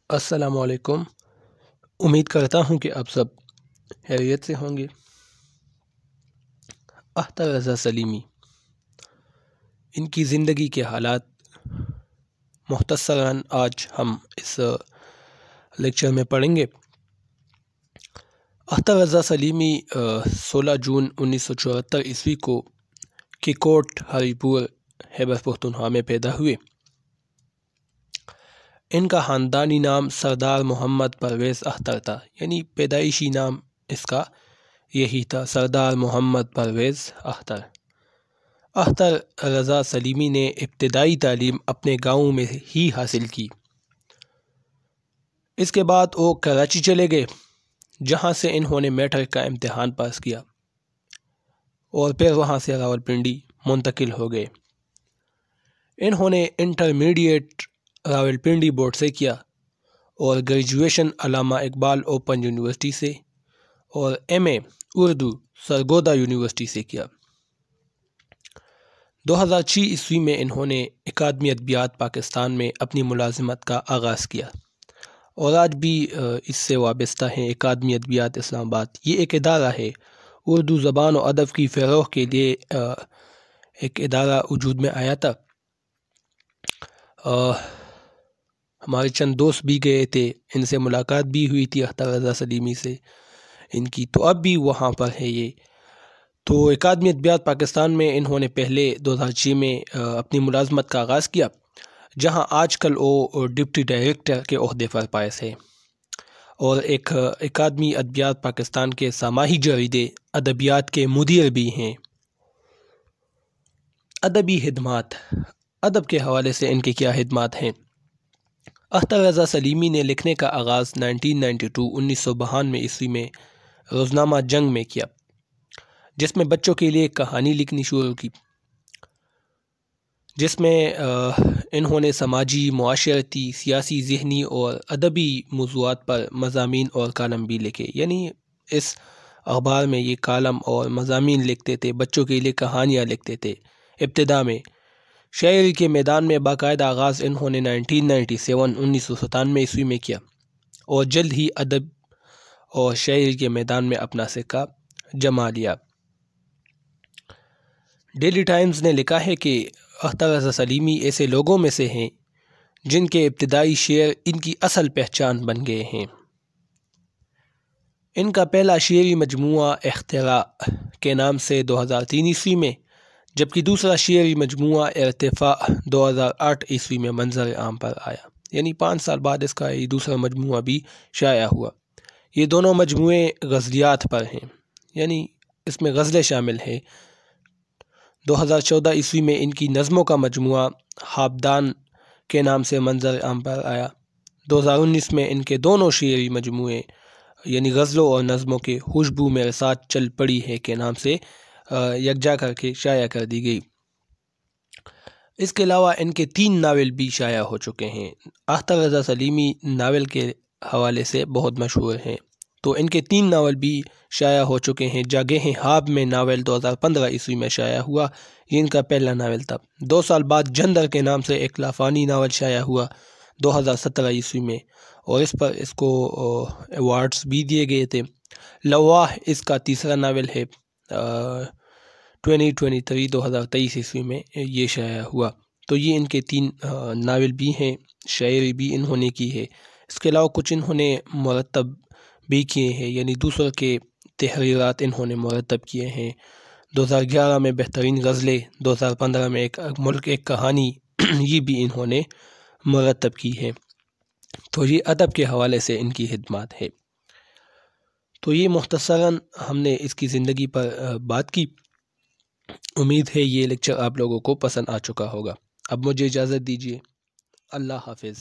السلام علیکم۔ امید کرتا ہوں کہ آپ سب خیریت سے ہوں گے۔ اختر رضا سلیمی، ان کی زندگی کے حالات مختصراً آج ہم اس لیکچر میں پڑھیں گے۔ اختر رضا سلیمی 16 جون 1974 عیسوی کو کیکوٹ ہری پور خیبر پختونخوا میں پیدا ہوئے۔ ان کا خاندانی نام سردار محمد پرویز اختر تھا، یعنی پیدائشی نام اس کا یہی تھا، سردار محمد پرویز اختر۔ اختر رضا سلیمی نے ابتدائی تعلیم اپنے گاؤں میں ہی حاصل کی۔ اس کے بعد وہ کراچی چلے گئے، جہاں سے انہوں نے میٹرک کا امتحان پاس کیا اور پھر وہاں سے راولپنڈی منتقل ہو گئے۔ انہوں نے انٹرمیڈیٹ راولپنڈی بورڈ سے کیا اور گریجویشن علامہ اقبال اوپن یونیورسٹی سے اور ایم اے اردو سرگودا یونیورسٹی سے کیا۔ 2006 عیسوی میں انہوں نے اکادمی ادبیات پاکستان میں اپنی ملازمت کا آغاز کیا اور آج بھی اس سے وابستہ ہیں۔ اکادمی ادبیات اسلام آباد یہ ایک ادارہ ہے، اردو زبان و ادب کی فروغ کے لیے ایک ادارہ وجود میں آیا تھا۔ ہمارے چند دوست بھی گئے تھے، ان سے ملاقات بھی ہوئی تھی اختر رضا سلیمی سے ان کی، تو اب بھی وہاں پر ہے یہ۔ تو اکادمی ادبیات پاکستان میں انہوں نے پہلے 2006 میں اپنی ملازمت کا آغاز کیا، جہاں آج کل وہ ڈپٹی ڈائریکٹر کے عہدے پر فائز ہے اور ایک اکادمی ادبیات پاکستان کے ساماہی جریدے ادبیات کے مدیر بھی ہیں۔ ادبی خدمات، ادب کے حوالے سے ان کی کیا خدمات ہیں؟ اختر رضا سلیمی نے لکھنے کا آغاز 1992 عیسوی میں روزنامہ جنگ میں کیا، جس میں بچوں کے لیے کہانی لکھنی شروع کی، جس میں انہوں نے سماجی، معاشرتی، سیاسی، ذہنی اور ادبی موضوعات پر مضامین اور کالم بھی لکھے۔ یعنی اس اخبار میں یہ کالم اور مضامین لکھتے تھے، بچوں کے لیے کہانیاں لکھتے تھے۔ ابتدا میں شاعری کے میدان میں باقاعدہ آغاز انہوں نے 1997 عیسوی میں کیا اور جلد ہی ادب اور شاعری کے میدان میں اپنا سکہ جما لیا۔ ڈیلی ٹائمز نے لکھا ہے کہ اختر رضا سلیمی ایسے لوگوں میں سے ہیں جن کے ابتدائی شعر ان کی اصل پہچان بن گئے ہیں۔ ان کا پہلا شعری مجموعہ اختراع کے نام سے 2003 عیسوی میں، جبکہ دوسرا شعری مجموعہ ارتفاع 2008 عیسوی میں منظر عام پر آیا، یعنی 5 سال بعد اس کا یہ دوسرا مجموعہ بھی شائع ہوا۔ یہ دونوں مجموعے غزلیات پر ہیں، یعنی اس میں غزلیں شامل ہیں۔ 2014 عیسوی میں ان کی نظموں کا مجموعہ خابدان کے نام سے منظر عام پر آیا۔ 2019 میں ان کے دونوں شعری مجموعے یعنی غزلوں اور نظموں کے خوشبو میرے ساتھ چل پڑی ہے کے نام سے یکجا کر کے شائع کر دی گئی۔ اس کے علاوہ ان کے 3 ناول بھی شائع ہو چکے ہیں۔ اختر رضا سلیمی ناول کے حوالے سے بہت مشہور ہیں، تو ان کے 3 ناول بھی شائع ہو چکے ہیں۔ جاگہیں خواب میں ناول 2015 عیسوی میں شائع ہوا، یہ ان کا پہلا ناول تھا۔ 2 سال بعد جندر کے نام سے ایک لافانی ناول شائع ہوا 2017 عیسوی میں، اور اس پر اس کو ایوارڈز بھی دیے گئے تھے۔ لواح اس کا تیسرا ناول ہے، 2023 عیسوی میں یہ شائع ہوا۔ تو یہ ان کے 3 ناول بھی ہیں، شاعری بھی انہوں نے کی ہے۔ اس کے علاوہ کچھ انہوں نے مرتب بھی کیے ہیں، یعنی دوسروں کے تحریرات انہوں نے مرتب کیے ہیں۔ 2011 میں بہترین غزلیں، 2015 میں ایک ملک ایک کہانی یہ بھی انہوں نے مرتب کی ہے۔ تو یہ ادب کے حوالے سے ان کی خدمات ہے۔ تو یہ مختصراً ہم نے اس کی زندگی پر بات کی۔ امید ہے یہ لیکچر آپ لوگوں کو پسند آ چکا ہوگا۔ اب مجھے اجازت دیجیے، اللہ حافظ۔